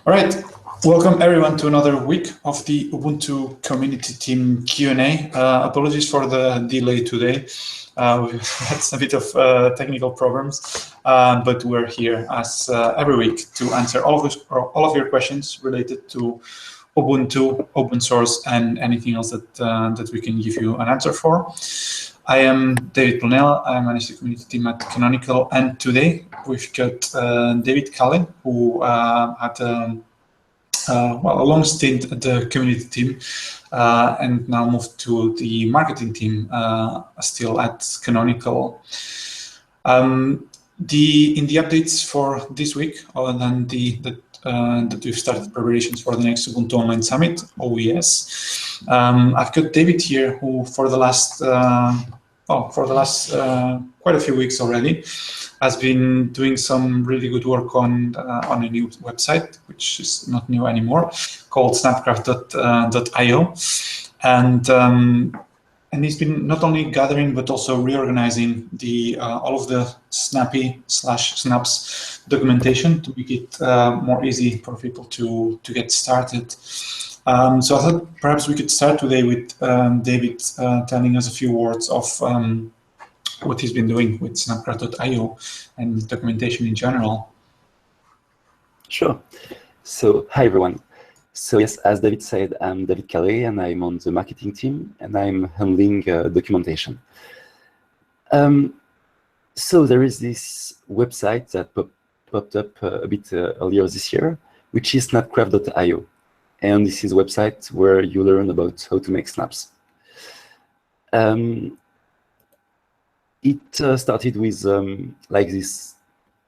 All right, welcome everyone to another week of the Ubuntu community team Q&A. Apologies for the delay today. We've had a bit of technical problems, but we're here as every week to answer all of your questions related to Ubuntu, open source, and anything else that we can give you an answer for. I am David Planell. I manage the community team at Canonical, and today we've got David Cullen, who had a long stint at the community team and now moved to the marketing team, still at Canonical. In the updates for this week, other than that we've started preparations for the next Ubuntu Online Summit, OES. I've got David here, who for the last quite a few weeks already has been doing some really good work on a new website, which is not new anymore, called snapcraft.io, and he's been not only gathering but also reorganizing all of the Snappy/Snaps documentation to make it more easy for people to get started. So I thought perhaps we could start today with David telling us a few words of what he's been doing with snapcraft.io and documentation in general. Sure. So hi everyone. So yes, as David said, I'm David Calais and I'm on the marketing team and I'm handling documentation. So there is this website that popped up a bit earlier this year, which is snapcraft.io. And this is a website where you learn about how to make snaps. It started with like this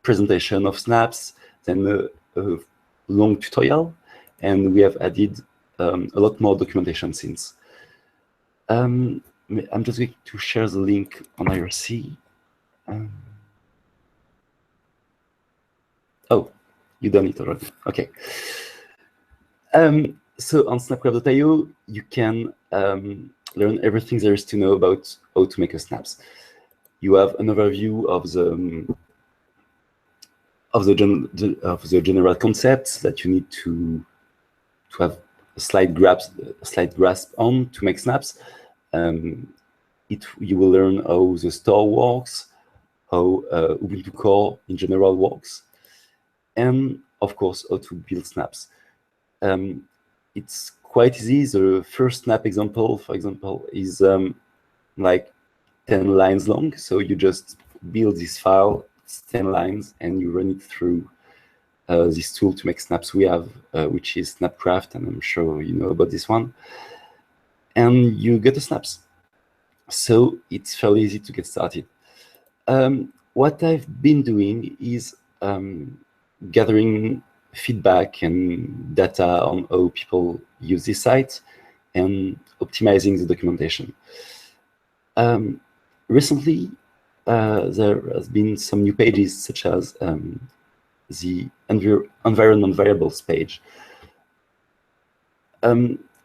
presentation of snaps, then a long tutorial, and we have added a lot more documentation since. I'm just going to share the link on IRC. Oh, you done it already. Okay. So on snapcraft.io, you can learn everything there is to know about how to make a snaps. You have an overview of the general concepts that you need to have a slight grasp on to make snaps. You will learn how the store works, how Ubuntu Core in general works, and of course how to build snaps. It's quite easy. The first snap example, for example, is like 10 lines long. So you just build this file, it's 10 lines, and you run it through this tool to make snaps we have, which is Snapcraft, and I'm sure you know about this one. And you get the snaps. So it's fairly easy to get started. What I've been doing is gathering feedback and data on how people use this site and optimizing the documentation. Recently, there has been some new pages, such as the environment variables page.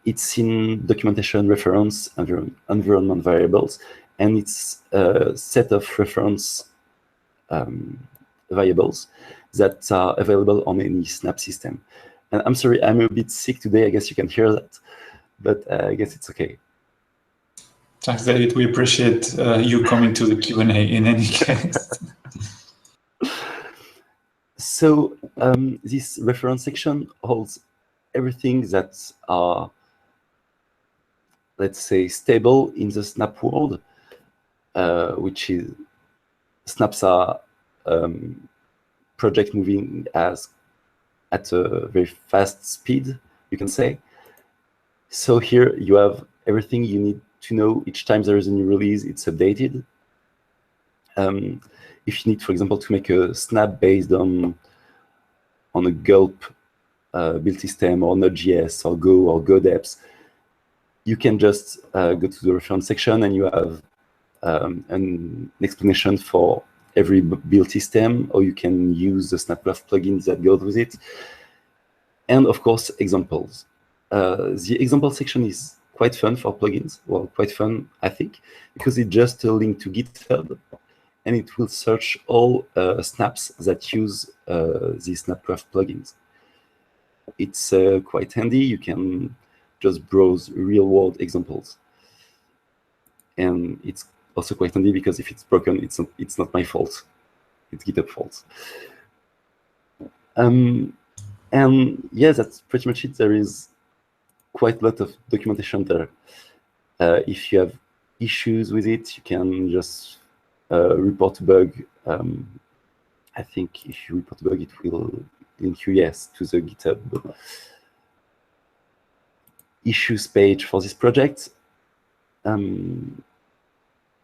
It's in documentation reference environment variables, and it's a set of reference variables that are available on any snap system. And I'm sorry, I'm a bit sick today. I guess you can hear that, but I guess it's okay. Thanks, David. We appreciate you coming to the Q&A in any case. So this reference section holds everything that are, let's say, stable in the snap world, which is snaps are project moving at a very fast speed, you can say. So here you have everything you need to know. Each time there is a new release, it's updated. If you need, for example, to make a snap based on a gulp build system or Node.js or Go or GoDeps, you can just go to the reference section and you have an explanation for every build system, or you can use the Snapcraft plugins that go with it. And of course, examples. The example section is quite fun for plugins. Well, quite fun, I think, because it's just a link to GitHub, and it will search all snaps that use these Snapcraft plugins. it's quite handy. You can just browse real-world examples, and it's also quite handy because if it's broken, it's not my fault. It's GitHub fault. And yeah, that's pretty much it. There is quite a lot of documentation there. If you have issues with it, you can just report a bug. I think if you report a bug, it will link you, yes, to the GitHub issues page for this project.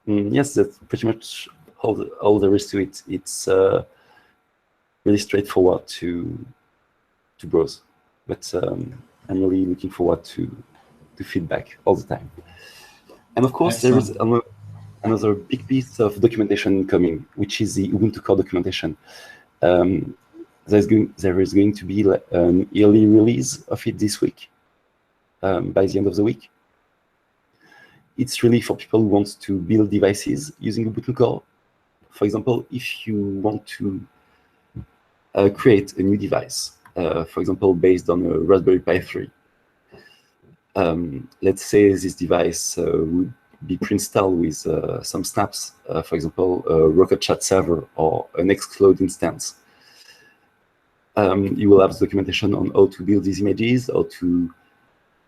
Yes, that's pretty much all there is to it. It's really straightforward to browse, but I'm really looking forward to feedback all the time. And of course, Excellent. there is another big piece of documentation coming, which is the Ubuntu core documentation. There is going to be an early release of it this week, by the end of the week. It's really for people who want to build devices using Ubuntu core. For example, if you want to create a new device, for example, based on a Raspberry Pi 3. Let's say this device would be pre-installed with some snaps, for example, a Rocket Chat server or an Xcloud instance. You will have documentation on how to build these images, how to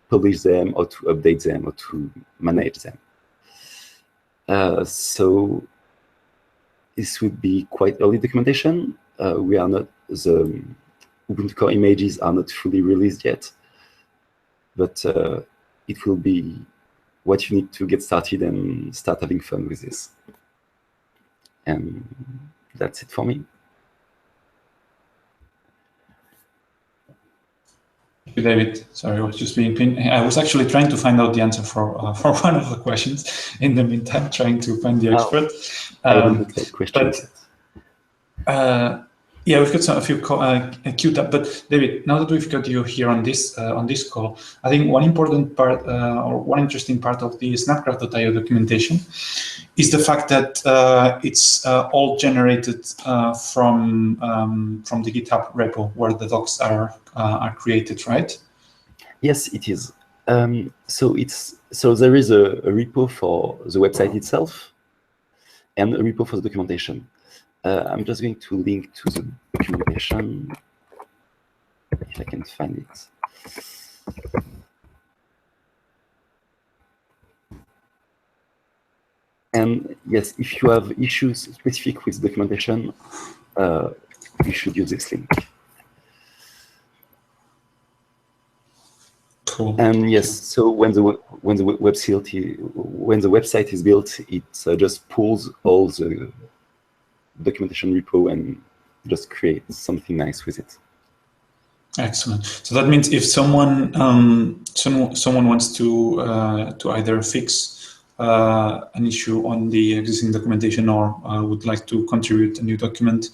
publish them, how to update them, or to manage them. So this would be quite early documentation. We are not, the Ubuntu core images are not fully released yet, but it will be what you need to get started and start having fun with this. And that's it for me. Thank you, David. Sorry, I was just being pinned. I was actually trying to find out the answer for one of the questions. In the meantime, trying to find the expert. I haven't looked at questions. Yeah, we've got a few queued up. But David, now that we've got you here on this call, I think one important part or one interesting part of the Snapcraft.io documentation is the fact that it's all generated from the GitHub repo where the docs are created, right? Yes, it is. So there is a repo for the website itself and a repo for the documentation. I'm just going to link to the documentation if I can find it. And yes, if you have issues specific with documentation, you should use this link. Cool. And yes, so when the website is built, it just pulls all the documentation repo and just creates something nice with it. Excellent. So that means if someone wants to either fix an issue on the existing documentation or would like to contribute a new document,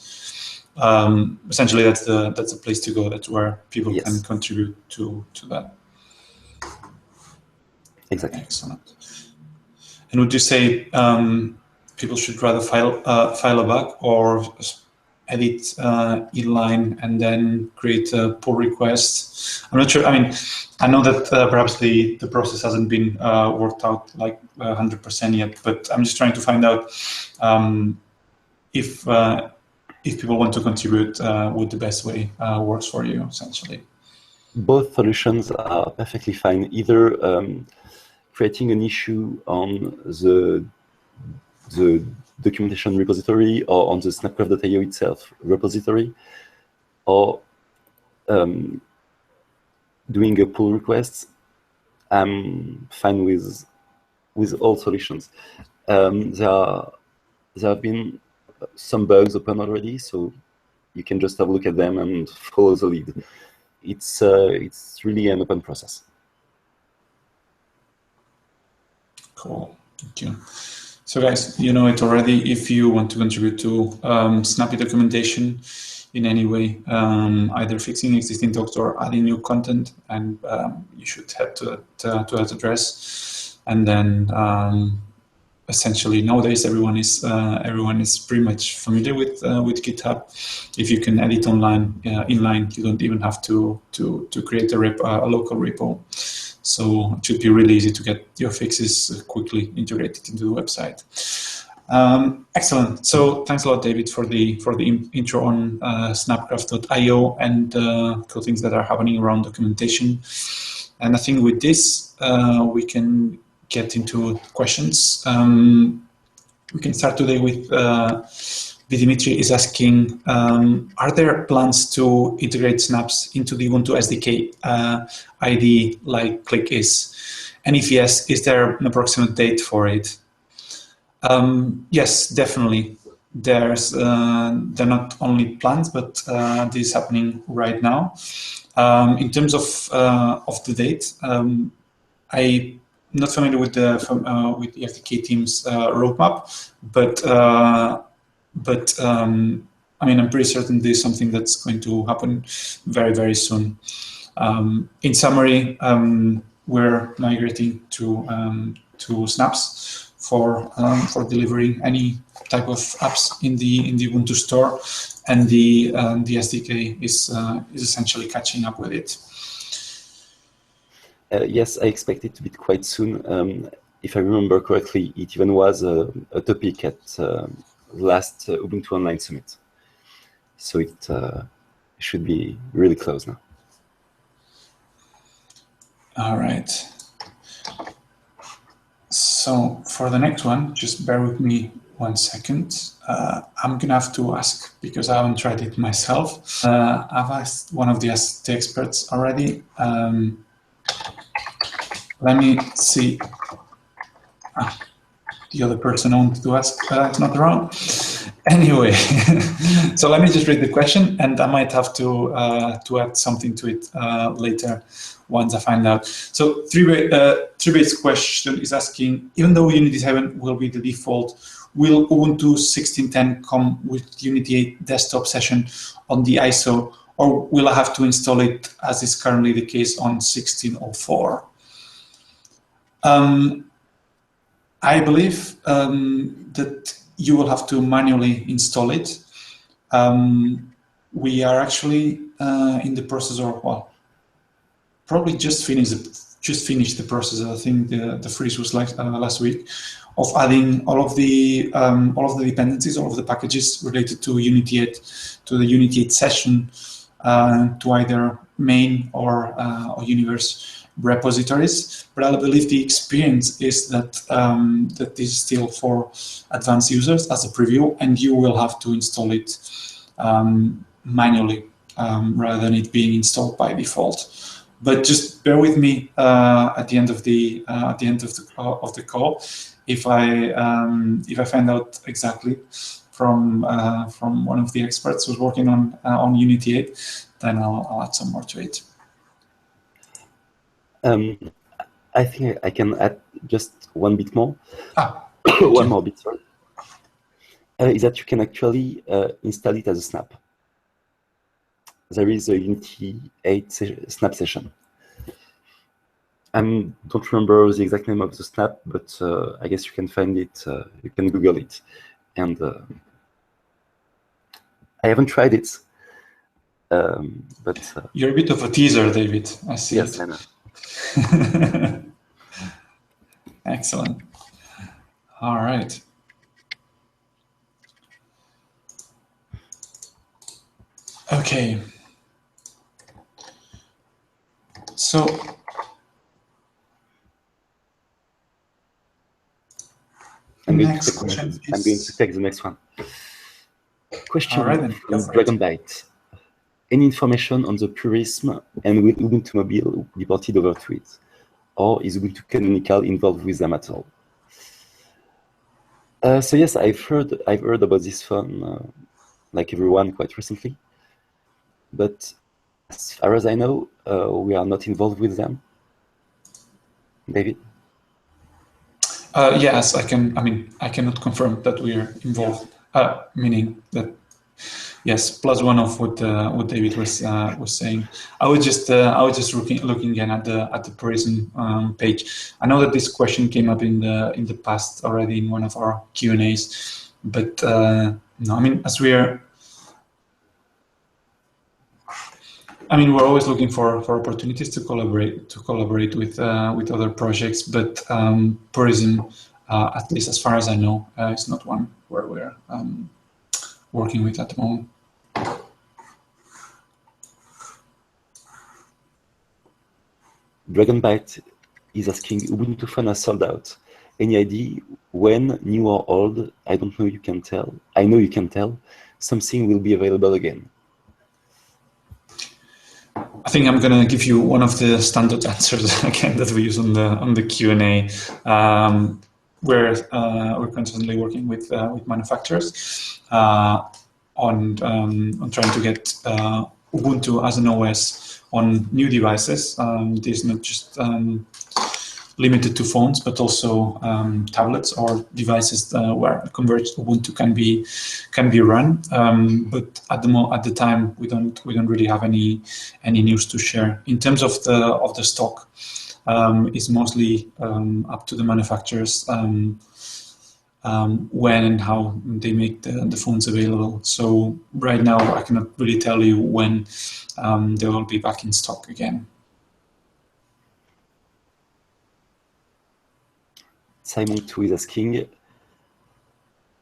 essentially that's the place to go. That's where people can contribute to that. Exactly. Excellent. And would you say people should rather file a bug or edit inline and then create a pull request? I'm not sure. I mean, I know that perhaps the process hasn't been worked out like 100% yet, but I'm just trying to find out if people want to contribute, what the best way works for you, essentially. Both solutions are perfectly fine. Either creating an issue on the documentation repository or on the Snapcraft.io itself repository, or doing a pull request. I'm fine with all solutions. There have been some bugs open already, so you can just have a look at them and follow the lead. It's really an open process. Cool, thank you. So guys, you know it already. If you want to contribute to Snappy documentation in any way, either fixing existing docs or adding new content, and you should head to that address, and then essentially nowadays everyone is pretty much familiar with GitHub. If you can edit online inline, you don't even have to create a local repo. So it should be really easy to get your fixes quickly integrated into the website. Excellent. So thanks a lot, David, for the intro on snapcraft.io and cool things that are happening around documentation. And I think with this, we can get into questions. We can start today with Dimitri is asking, are there plans to integrate snaps into the Ubuntu SDK IDE like Click is? And if yes, is there an approximate date for it? Yes, definitely. They're not only plans, but this is happening right now. In terms of the date, I'm not familiar with the FDK team's roadmap, but I mean, I'm pretty certain this is something that's going to happen very, very soon. In summary, we're migrating to snaps for delivering any type of apps in the Ubuntu store, and the SDK is essentially catching up with it. Yes, I expect it to be quite soon. If I remember correctly, it even was a topic at last Ubuntu Online Summit. So it should be really close now. All right. So for the next one, just bear with me 1 second. I'm gonna have to ask because I haven't tried it myself. I've asked one of the experts already. Let me see. The other person I wanted to ask, it's not around. Anyway, so let me just read the question, and I might have to add something to it later once I find out. So Tribate's question is asking, even though Unity 7 will be the default, will Ubuntu 16.10 come with Unity 8 desktop session on the ISO, or will I have to install it as is currently the case on 16.04? I believe that you will have to manually install it. We are actually in the process of, well, probably just finished the process. I think the freeze was like last week, of adding all of the dependencies, all of the packages related to Unity 8, to the Unity 8 session, to either main or universe repositories. But I believe the experience is that that this is still for advanced users as a preview, and you will have to install it manually rather than it being installed by default. But just bear with me at the end of the call. If I find out exactly from one of the experts who's working on Unity 8, then I'll add some more to it. I think I can add just one bit more. One more bit, sorry. Is that you can actually install it as a snap. There is a Unity 8 snap session. I don't remember the exact name of the snap, but I guess you can find it, you can Google it. And I haven't tried it, but... You're a bit of a teaser, David. I see. Yes, I know. Excellent. All right. Okay. So I'm going to take the next one. Question from Dragon Byte. Any information on the purism, and will Ubuntu Mobile be ported over to it? Or is Ubuntu Canonical involved with them at all? So yes, I've heard about this phone, like everyone, quite recently. But as far as I know, we are not involved with them. David? Yes, I can. I mean, I cannot confirm that we are involved. Meaning that Yes, plus one of what David was saying. I was just looking again at the Prism page. I know that this question came up in the past already in one of our Q&As, but no, I mean, we're always looking for opportunities to collaborate with other projects, but Prism, at least as far as I know, is not one where we're working with at the moment. Dragonbite is asking, Ubuntu Phone has sold out. Any idea when, new or old? I don't know, you can tell. I know you can tell. Something will be available again. I think I'm going to give you one of the standard answers again that we use on the Q&A. We're constantly working with manufacturers on trying to get Ubuntu as an OS on new devices. This is not just limited to phones, but also tablets or devices where converged Ubuntu can be run. But at the time, we don't really have any news to share. In terms of the stock, it's mostly up to the manufacturers when and how they make the phones available. So right now, I cannot really tell you when they will be back in stock again. Simon 2 is asking,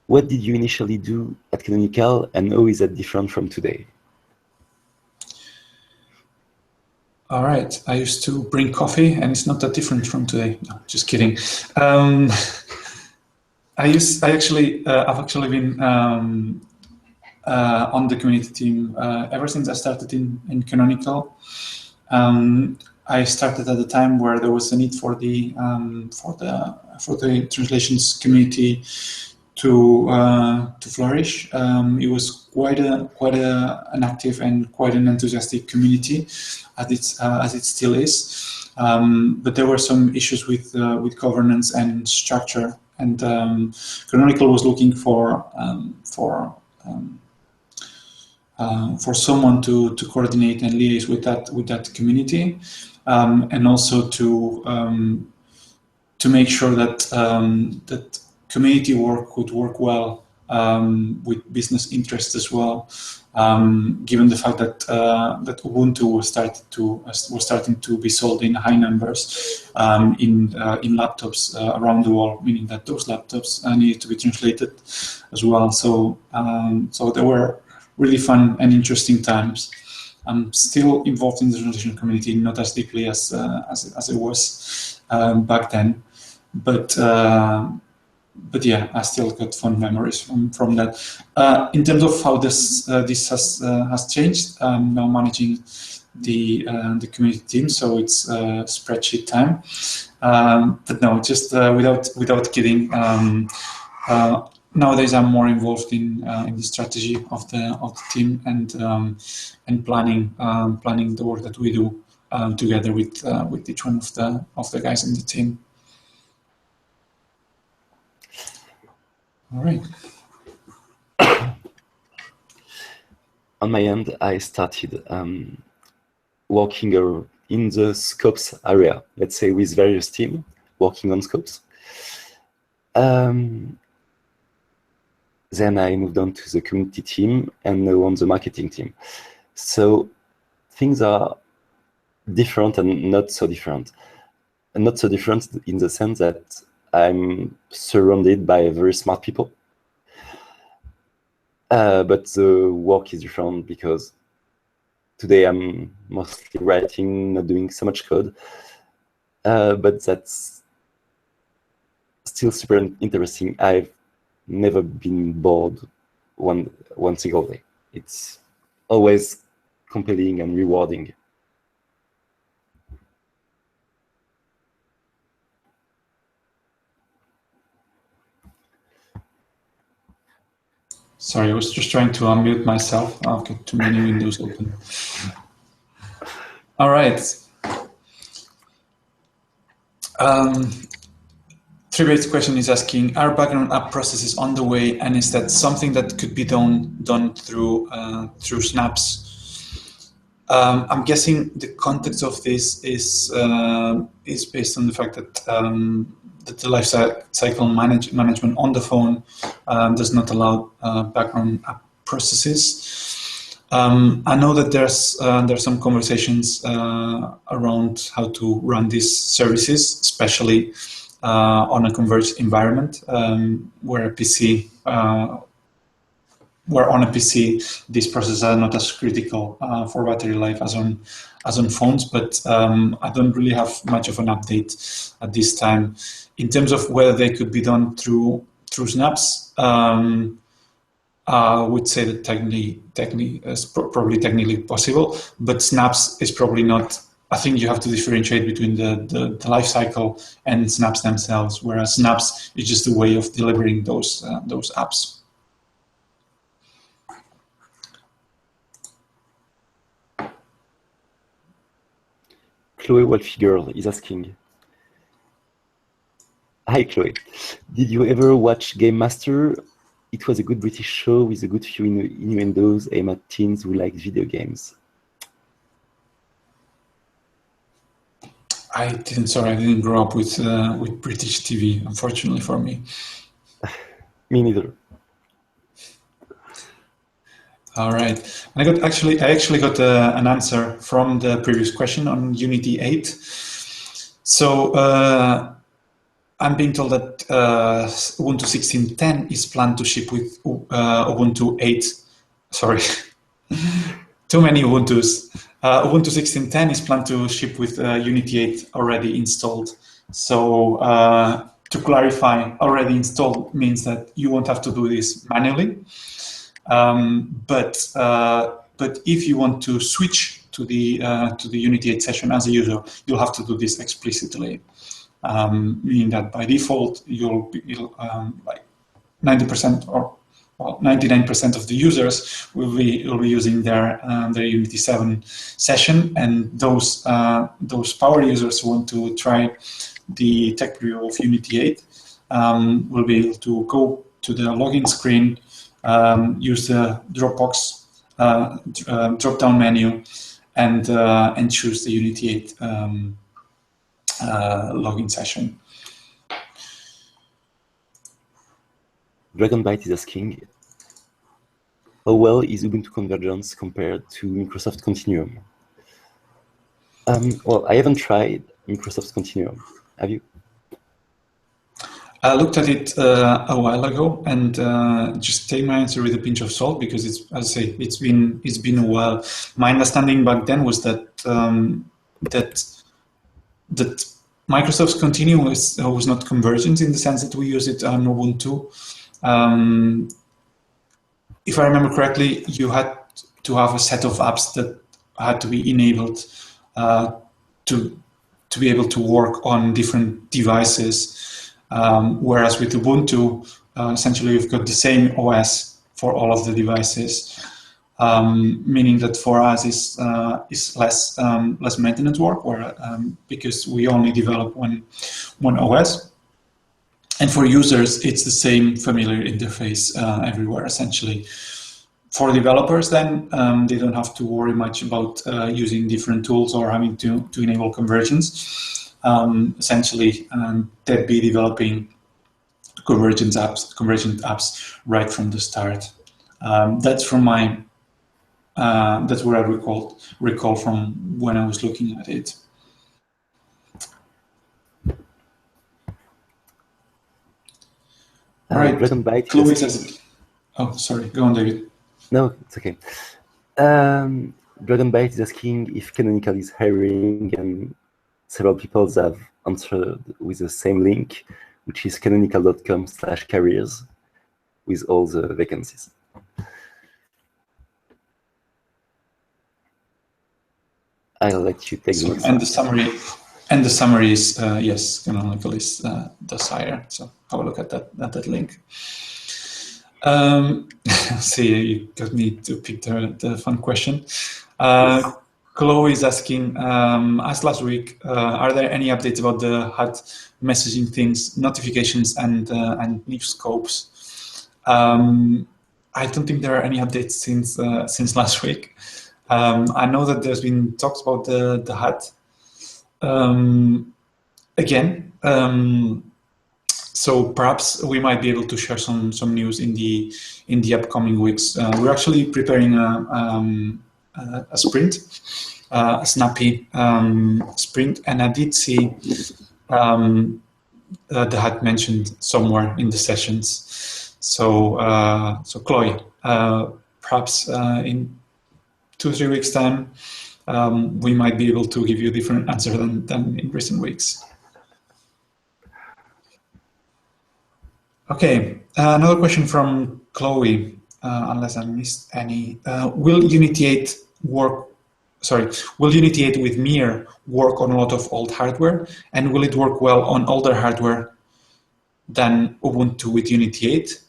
what did you initially do at Canonical and how is that different from today? All right, I used to bring coffee and it's not that different from today. No, just kidding. I've actually been on the community team ever since I started in Canonical. I started at a time where there was a need for the translations community to flourish. It was quite an active and quite an enthusiastic community, as it still is. But there were some issues with governance and structure, and Canonical was looking for someone to coordinate and liaise with that community, and also to make sure that that community work could work well with business interests as well. Given the fact that Ubuntu was starting to be sold in high numbers in laptops around the world, meaning that those laptops needed to be translated as well. So there were really fun and interesting times. I'm still involved in the translation community, not as deeply as it was back then, but yeah, I still got fond memories from that. In terms of how this has changed, I'm now managing the community team, so it's spreadsheet time. But no, just without kidding. Nowadays, I'm more involved in the strategy of the team and planning the work that we do together with each one of the guys in the team. All right. On my end, I started working in the scopes area, let's say with various teams working on scopes. Then I moved on to the community team and now on the marketing team. So things are different and not so different. And not so different in the sense that I'm surrounded by very smart people. But the work is different because today I'm mostly writing, not doing so much code. But that's still super interesting. I've never been bored one single day. It's always compelling and rewarding. Sorry, I was just trying to unmute myself. I've got too many windows open. All right. Three-based question is asking, are background app processes on the way, and is that something that could be done through snaps? I'm guessing the context of this is based on the fact that that the life cycle management on the phone does not allow background app processes. I know that there's some conversations around how to run these services, especially on a converged environment where on a PC these processes are not as critical for battery life as on phones. But I don't really have much of an update at this time in terms of whether they could be done through snaps. I would say that probably technically possible, but snaps is probably not. I think you have to differentiate between the life cycle and snaps themselves, whereas snaps is just a way of delivering those apps. Chloe Wolfigirl is asking, hi Chloe, did you ever watch Game Master? It was a good British show with a good few innuendos aimed at teens who like video games. I didn't grow up with British TV, unfortunately for me. Me neither. All right, I actually got an answer from the previous question on Unity 8. So I'm being told that Ubuntu 16.10 is planned to ship with Ubuntu 8. Sorry, too many Ubuntus. Ubuntu 16.10 is planned to ship with Unity 8 already installed. So to clarify, already installed means that you won't have to do this manually. But if you want to switch to the Unity 8 session as a user, you'll have to do this explicitly. Meaning that by default you'll like 90% or 99% of the users will be using their Unity 7 session, and those power users who want to try the tech preview of Unity 8 will be able to go to the login screen, use the Dropbox drop-down menu, and choose the Unity 8 login session. Dragonbite is asking, how well is Ubuntu Convergence compared to Microsoft Continuum? Well, I haven't tried Microsoft Continuum. Have you? I looked at it a while ago, and just take my answer with a pinch of salt, because it's, as I say, it's been a while. My understanding back then was that that Microsoft's Continuum was not convergent in the sense that we use it on Ubuntu. If I remember correctly, you had to have a set of apps that had to be enabled to be able to work on different devices. Whereas with Ubuntu, essentially you've got the same OS for all of the devices, meaning that for us is less maintenance work, because we only develop one OS. And for users, it's the same familiar interface everywhere, essentially. For developers, then, they don't have to worry much about using different tools or having to enable convergence. Essentially, they'd be developing convergent apps right from the start. That's from my. That's what I recall from when I was looking at it. All right. Chloe says, oh, sorry. Go on, David. No, it's okay. Dragonbite is asking if Canonical is hiring, and several people have answered with the same link, which is canonical.com/careers, with all the vacancies. I'll let you take the next. And the summary is yes, Canonical does hire. So have a look at that link. See, you got me to pick the fun question. Chloe is asking, as last week, are there any updates about the HUD messaging things, notifications, and news scopes? I don't think there are any updates since last week. I know that there's been talks about the HUD again. So perhaps we might be able to share some news in the upcoming weeks. We're actually preparing a sprint, a snappy sprint, and I did see the HUD mentioned somewhere in the sessions. So so Chloe, perhaps in 2-3 weeks' time, we might be able to give you a different answer than in recent weeks. Okay, another question from Chloe, unless I missed any. Will Unity 8 work? Sorry, will Unity 8 with Mir work on a lot of old hardware, and will it work well on older hardware than Ubuntu with Unity 8?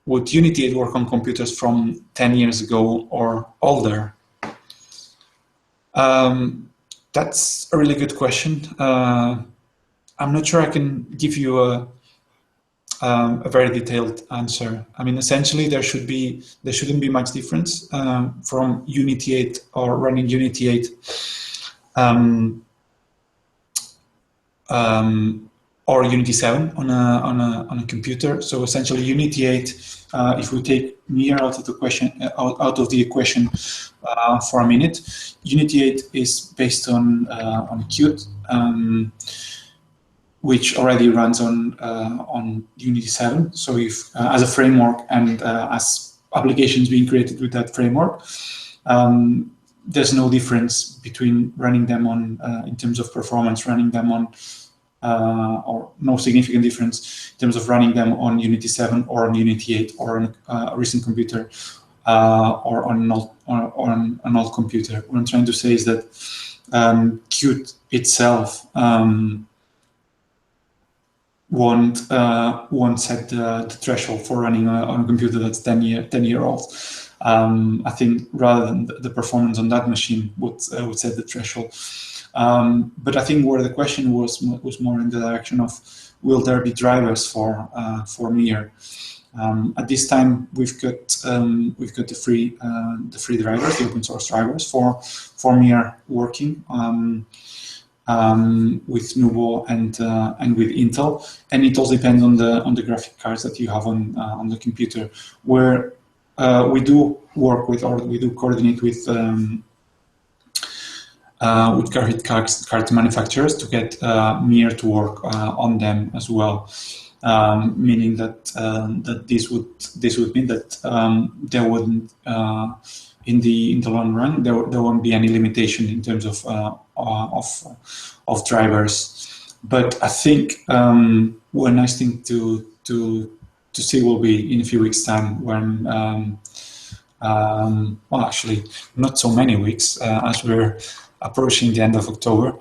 Would Unity 8 work on computers from 10 years ago or older? That's a really good question. I'm not sure I can give you a very detailed answer. I mean, essentially, there shouldn't be much difference from Unity 8 or running Unity 8 or Unity 7 on a computer. So essentially, Unity 8, if we take Mir out of the equation for a minute, Unity 8 is based on Qt, which already runs on Unity 7. So if as a framework and as applications being created with that framework, there's no difference between running them on, in terms of performance, running them on, or no significant difference in terms of running them on Unity 7 or on Unity 8 or on a recent computer or on an old computer. What I'm trying to say is that Qt itself won't set the threshold for running on a computer that's 10-year old. I think rather than the performance on that machine would set the threshold. But I think where the question was more in the direction of, will there be drivers for Mir? At this time, we've got the free drivers, the open source drivers for Mir working. With Nuvo and with Intel, and it also depends on the graphic cards that you have on the computer. Where we do work with, or we do coordinate with graphic card manufacturers to get Mir to work on them as well. Meaning that that this would mean that there wouldn't in the long run there won't be any limitation in terms of drivers. But I think one nice thing to see will be in a few weeks' time when well, actually not so many weeks, as we're approaching the end of October,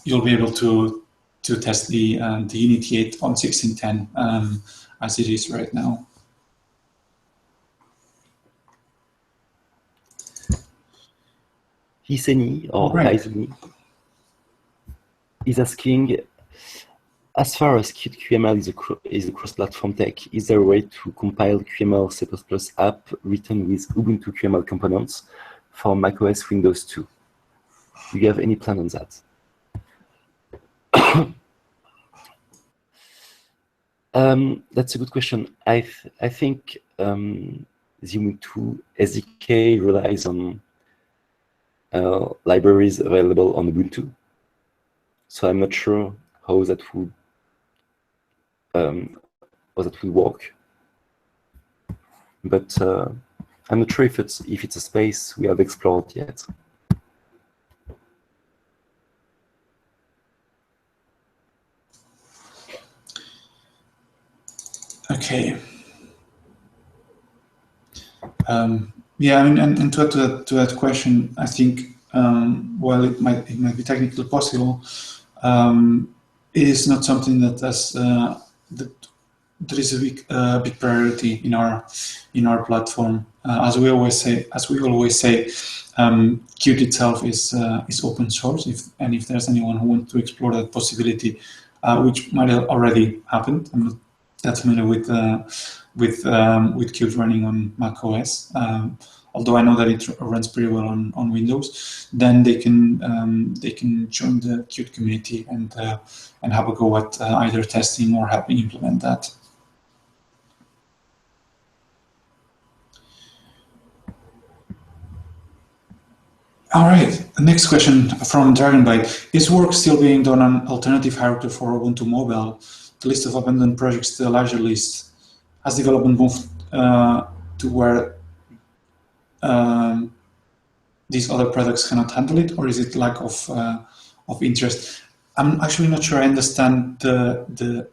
you'll be able to test the Unity 8 on 1610 as it is right now. Hiseni or Hiseni is asking, as far as QML is a cross-platform tech, is there a way to compile QML C++ app written with Ubuntu QML components for macOS Windows 2? Do you have any plan on that? That's a good question. I think the Ubuntu SDK relies on libraries available on Ubuntu, so I'm not sure how that would work. But I'm not sure if it's a space we have explored yet. Okay. Yeah, I mean, and to add to that question, I think while it might be technically possible, it is not something that there is a big priority in our platform. As we always say, Qt itself is open source. If there's anyone who wants to explore that possibility, which might have already happened, I'm not that familiar with Qt running on Mac OS. Although I know that it runs pretty well on Windows, then they can join the Qt community and have a go at either testing or helping implement that. All right, next question from Dragonbyte. Is work still being done on alternative hardware for Ubuntu Mobile? The list of abandoned projects, the larger list. Has development moved to where these other products cannot handle it, or is it lack of interest? I'm actually not sure I understand the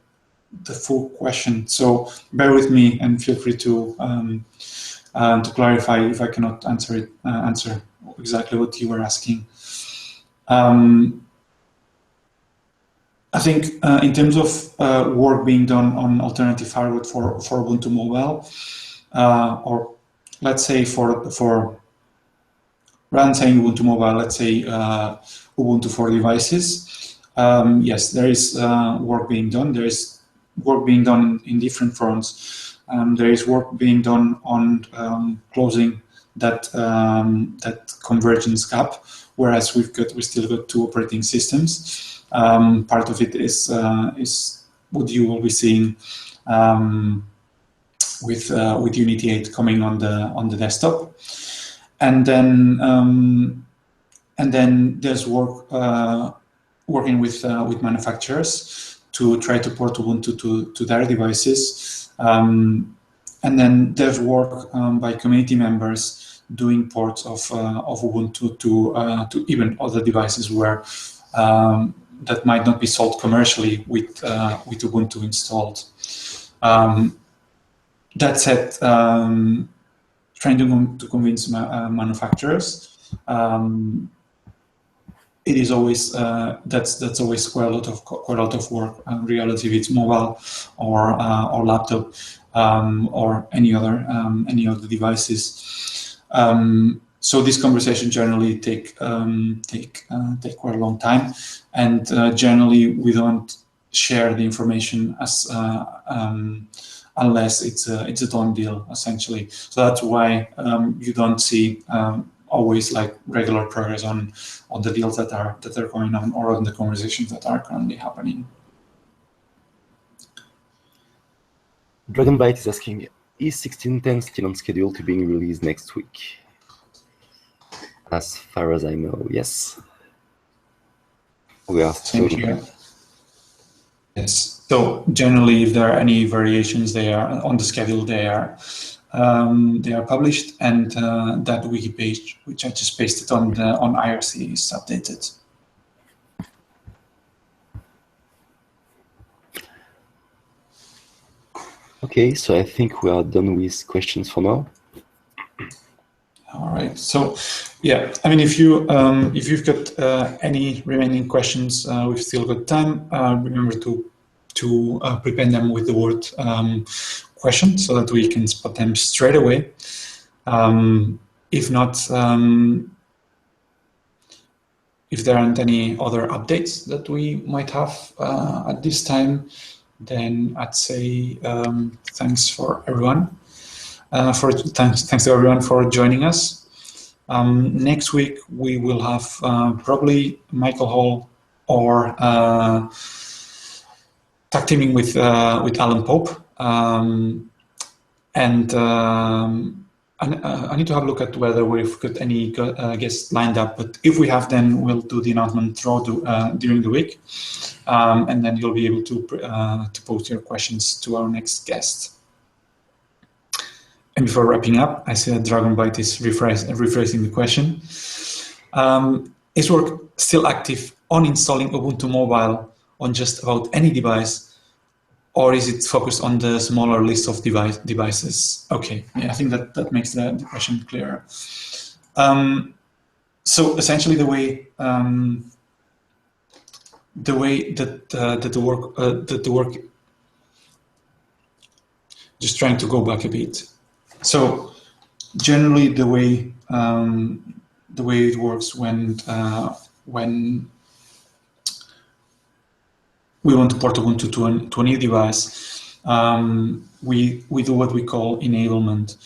full question, so bear with me and feel free to clarify if I cannot answer exactly what you were asking. I think in terms of work being done on alternative hardware for Ubuntu Mobile, or let's say for rather than saying Ubuntu Mobile, let's say Ubuntu for devices. Yes, there is work being done. There is work being done in different fronts. There is work being done on closing that convergence gap, whereas we still got two operating systems. Part of it is what you will be seeing with Unity 8 coming on the desktop, and then there's work working with manufacturers to try to port Ubuntu to their devices, and then there's work by community members doing ports of Ubuntu to even other devices where that might not be sold commercially with Ubuntu installed. That said, trying to convince manufacturers, it is always that's always quite a lot of work. Regardless if it's mobile or laptop or any other devices. So this conversation generally take quite a long time, and generally we don't share the information as unless it's a done deal, essentially. So that's why you don't see always like regular progress on the deals that are going on or on the conversations that are currently happening. Dragonbyte is asking, is 16.10 still on schedule to being released next week? As far as I know, yes. We are still here. Yes. So generally, if there are any variations, they are on the schedule. They are published, and that wiki page, which I just pasted on IRC, is updated. Okay, so I think we are done with questions for now. All right. So, yeah, I mean, if you've got any remaining questions, we've still got time. Remember to prepare them with the word question so that we can spot them straight away. If not, if there aren't any other updates that we might have at this time, then I'd say thanks for everyone. Thanks to everyone for joining us. Next week we will have probably Michael Hall or tag teaming with Alan Pope, and I need to have a look at whether we've got any guests lined up. But if we have, then we'll do the announcement during the week, and then you'll be able to post your questions to our next guest. And before wrapping up, I see that Dragonbyte is rephrasing the question. Is work still active on installing Ubuntu Mobile on just about any device, or is it focused on the smaller list of devices? Okay, yeah, I think that makes the question clearer. So essentially, the way that the work just trying to go back a bit. So generally, the way it works when we want to port Ubuntu to a new device, we do what we call enablement,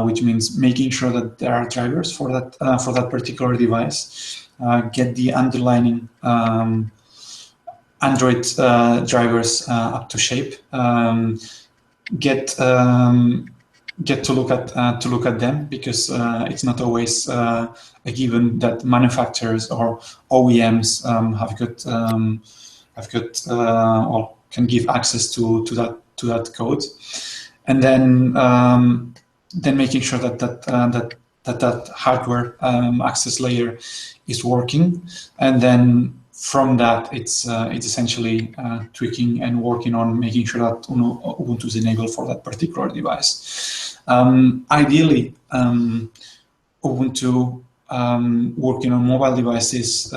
which means making sure that there are drivers for that particular device, get the underlying Android drivers up to shape, get to look at them, because it's not always a given that manufacturers or OEMs or can give access to that code, and then making sure that hardware access layer is working, and then from that it's essentially tweaking and working on making sure that Ubuntu is enabled for that particular device. Ideally, Ubuntu working on mobile devices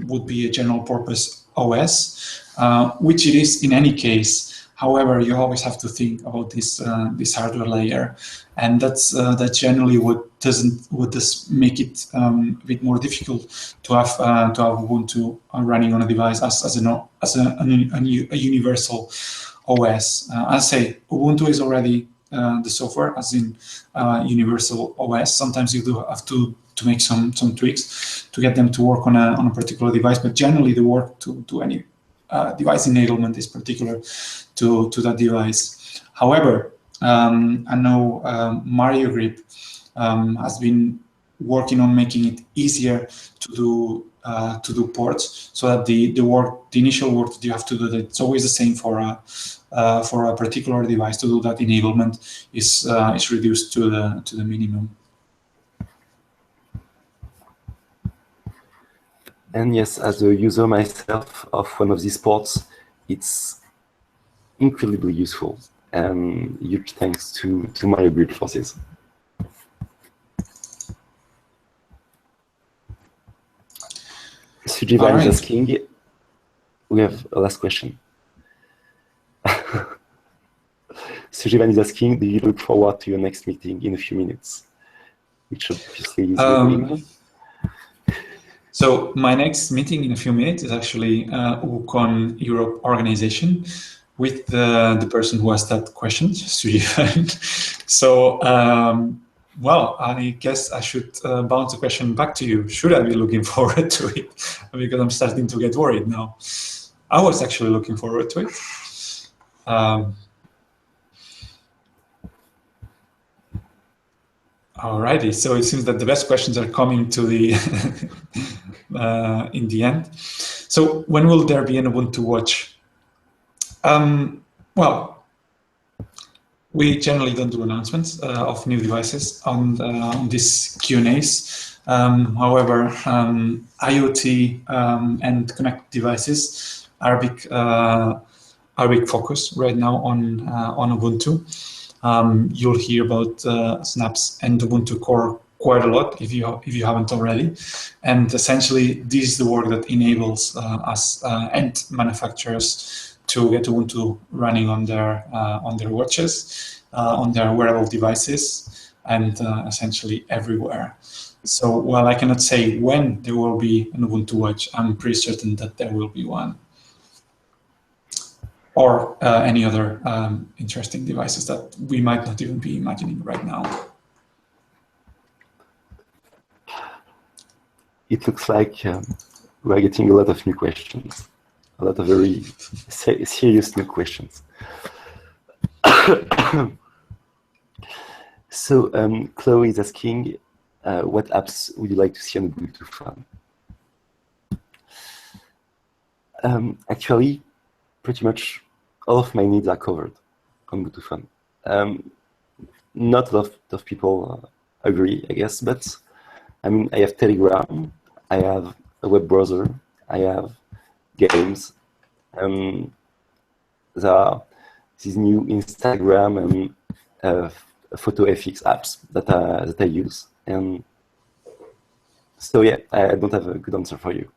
would be a general purpose OS, which it is in any case. However, you always have to think about this hardware layer, and that's generally what does make it a bit more difficult to have Ubuntu running on a device as a universal OS. I say Ubuntu is already the software as in universal OS. Sometimes you do have to make some tweaks to get them to work on a particular device, but generally the work to any device enablement is particular to that device. However, I know Mario Grip has been working on making it easier to do ports, so that the initial work that you have to do, that it's always the same for a particular device. To do that enablement is reduced to the minimum. And yes, as a user myself of one of these ports, it's incredibly useful. And huge thanks to Mario Grip for this. Sujivan is asking, we have a last question. Sujivan is asking, do you look forward to your next meeting in a few minutes? Which obviously is So my next meeting in a few minutes is actually UCon Europe organization with the person who asked that question, Sujivan. So, well, I guess I should bounce the question back to you. Should I be looking forward to it? Because I'm starting to get worried now. I was actually looking forward to it. Alrighty, so it seems that the best questions are coming to the in the end. So when will there be an Ubuntu Watch? Well, we generally don't do announcements of new devices on these Q&As. However, IoT and connected devices are a big focus right now on Ubuntu. You'll hear about Snaps and Ubuntu Core quite a lot if you haven't already, and essentially this is the work that enables us and manufacturers to get Ubuntu running on their watches, on their wearable devices, and essentially everywhere. So while I cannot say when there will be an Ubuntu Watch, I'm pretty certain that there will be one. Or any other interesting devices that we might not even be imagining right now. It looks like we're getting a lot of new questions, a lot of very serious new questions. So Chloe is asking, what apps would you like to see on Ubuntu Phone? Actually, pretty much all of my needs are covered on Ubuntu Phone. Not a lot of people agree, I guess, but I mean, I have Telegram, I have a web browser, I have games. There are these new Instagram and photo FX apps that I use, and so yeah, I don't have a good answer for you.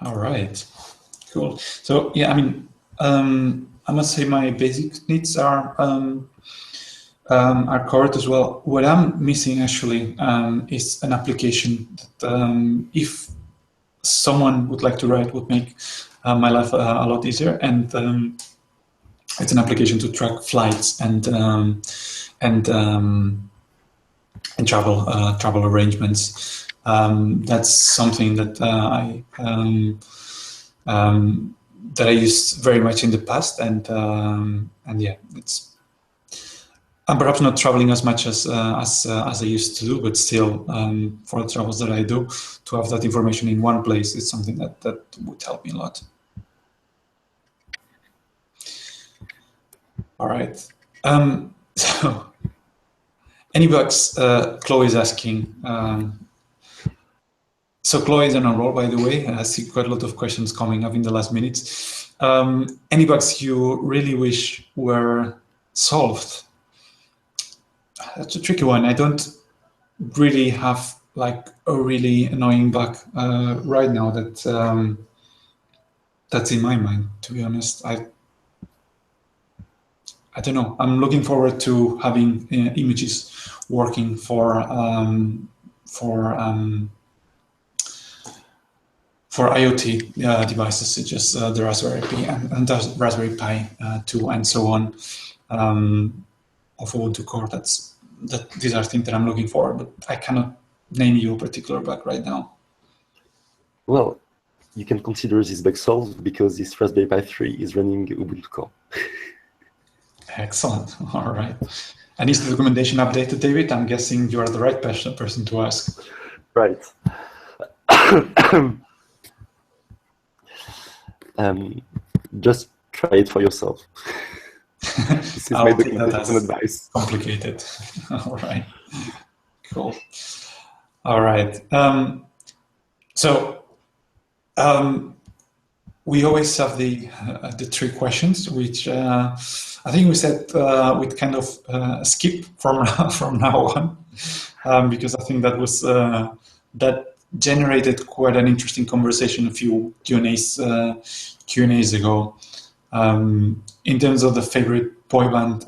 All right, cool. So yeah, I mean, I must say my basic needs are covered as well. What I'm missing actually is an application that, if someone would like to write, would make my life a lot easier. And it's an application to track flights and travel arrangements. That's something that that I used very much in the past, and yeah, I'm perhaps not traveling as much as I used to do, but still, for the travels that I do, to have that information in one place is something that would help me a lot. All right. So, any bugs? Chloe is asking. So Chloe is on a roll, by the way. I see quite a lot of questions coming up in the last minutes. Any bugs you really wish were solved? That's a tricky one. I don't really have like a really annoying bug right now that that's in my mind, to be honest. I don't know. I'm looking forward to having images working for IoT devices such as the Raspberry Pi and the Raspberry Pi 2 and so on of Ubuntu Core. These are things that I'm looking for, but I cannot name you a particular bug right now. Well, you can consider this bug solved because this Raspberry Pi 3 is running Ubuntu Core. Excellent. All right. And is the documentation updated, David? I'm guessing you are the right person to ask. Right. Just try it for yourself. This is my documentation advice. Complicated. All right. Cool. All right. We always have the 3 questions, which I think we said we'd kind of skip from now on, because I think that was that generated quite an interesting conversation a few Q&As ago. In terms of the favorite boy band,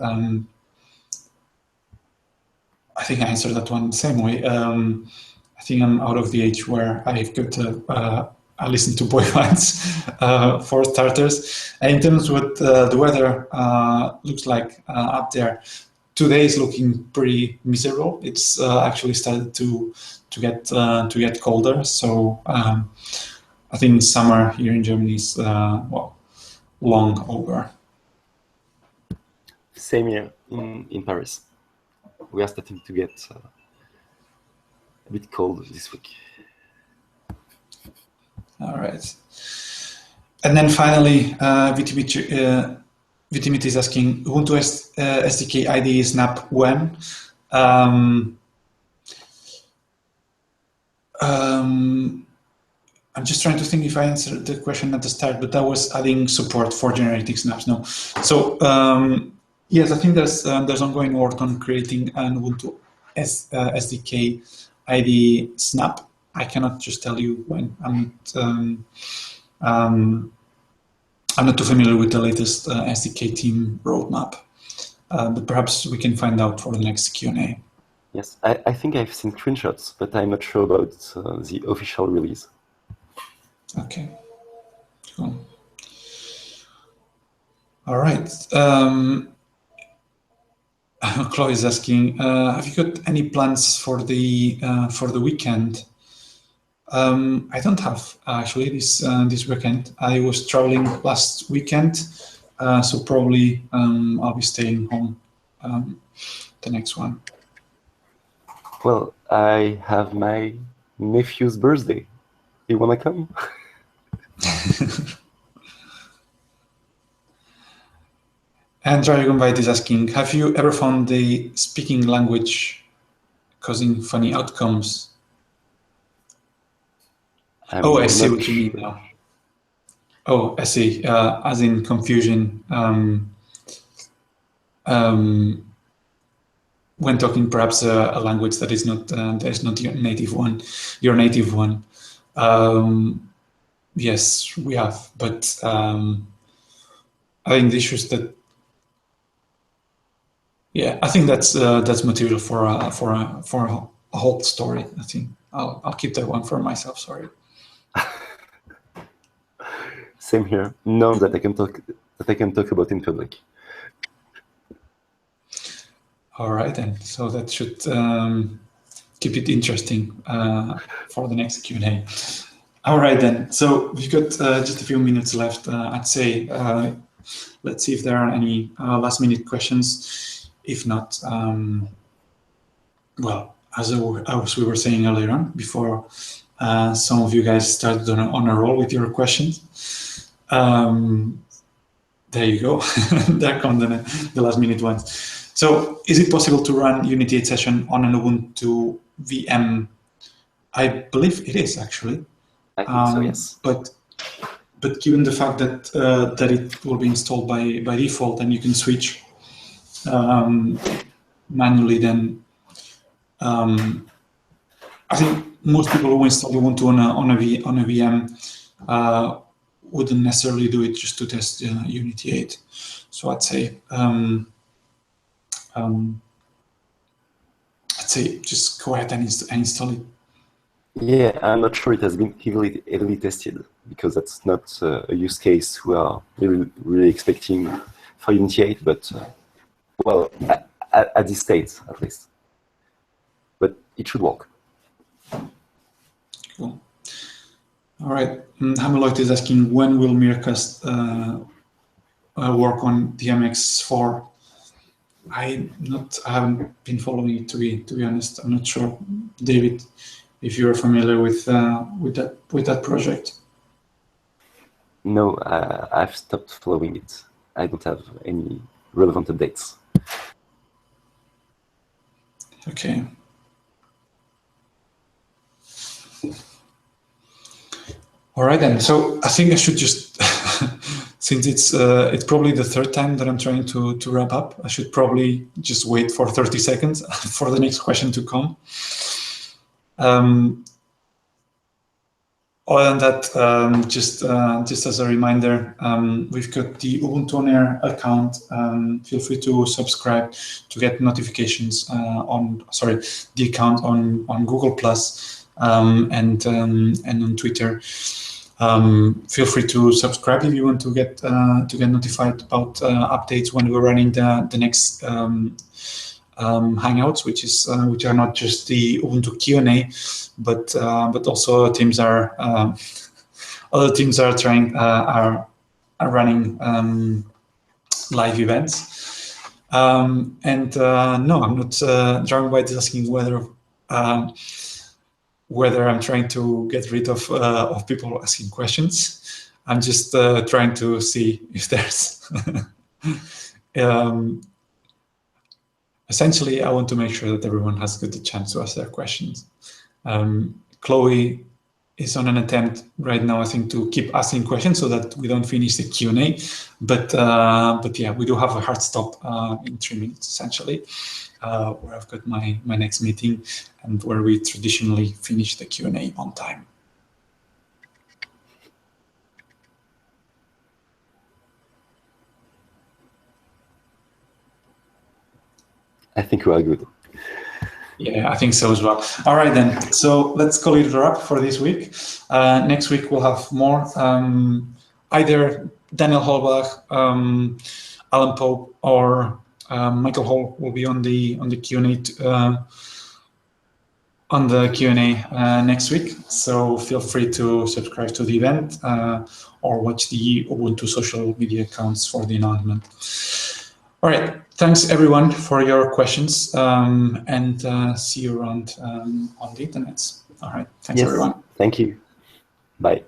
I think I answered that one the same way. I think I'm out of the age where I've got to listen to boy bands for starters. And in terms of what the weather looks like up there, today is looking pretty miserable. It's actually started to get colder. So I think summer here in Germany is long over. Same here in Paris. We are starting to get a bit cold this week. All right. And then finally, Vitimit is asking, Ubuntu SDK IDE snap when? I'm just trying to think if I answered the question at the start, but that was adding support for generating snaps. No. So yes, I think there's ongoing work on creating an Ubuntu SDK IDE snap. I cannot just tell you when. I'm not too familiar with the latest SDK team roadmap, but perhaps we can find out for the next Q&A. Yes, I think I've seen screenshots, but I'm not sure about the official release. Okay, cool. All right. Chloe is asking, have you got any plans for the weekend? I don't have actually this weekend. I was traveling last weekend, so probably I'll be staying home the next one. Well, I have my nephew's birthday. You wanna come? And Dragon Bite is asking, have you ever found the speaking language causing funny outcomes? I see what you mean now. Oh, I see. As in confusion. When talking perhaps a language that is not your native one. Yes, we have, but I think the issues that, yeah, I think that's material for a whole story. I think I'll keep that one for myself. Sorry. Same here. None that I can talk about in public. All right, then. So that should keep it interesting for the next Q&A. All right, then. So we've got just a few minutes left. I'd say let's see if there are any last-minute questions. If not, well, as we were saying earlier on, before some of you guys started on a roll with your questions. There you go. There come the last-minute ones. So, is it possible to run Unity 8 session on an Ubuntu VM? I believe it is, actually. I think so, yes. But given the fact that that it will be installed by default and you can switch manually, then I think most people who install Ubuntu on a VM wouldn't necessarily do it just to test Unity 8. So I'd say just go ahead and install it. Yeah, I'm not sure it has been heavily tested, because that's not a use case we are really expecting for Unity 8, but well, at this state at least. But it should work. Cool. All right. Hameloid is asking, when will Miracast work on DMX4? I haven't been following it, to be honest. I'm not sure, David, if you're familiar with that project. No, I've stopped following it. I don't have any relevant updates. Okay. All right, then. So I think I should just, since it's probably the third time that I'm trying to wrap up, I should probably just wait for 30 seconds for the next question to come. Other than that, just as a reminder, we've got the Ubuntu On Air account. Feel free to subscribe to get notifications the account on Google Plus and on Twitter. Feel free to subscribe if you want to get notified about updates when we're running the next Hangouts, which are not just the Ubuntu Q&A, but also other teams are running live events. No, I'm not. Jargon White is asking whether I'm trying to get rid of people asking questions. I'm just trying to see if there's. Essentially, I want to make sure that everyone has got the chance to ask their questions. Chloe is on an attempt right now, I think, to keep asking questions so that we don't finish the Q&A. But yeah, we do have a hard stop in 3 minutes, essentially, where I've got my next meeting and where we traditionally finish the Q&A on time. I think we are good. Yeah, I think so as well. All right, then. So let's call it a wrap for this week. Next week, we'll have more. Either Daniel Holbach, Alan Pope, or Michael Hall will be on the Q&A next week. So feel free to subscribe to the event or watch the Ubuntu social media accounts for the announcement. All right. Thanks, everyone, for your questions, and see you around on the internet. All right. Thanks, everyone. Thank you. Bye.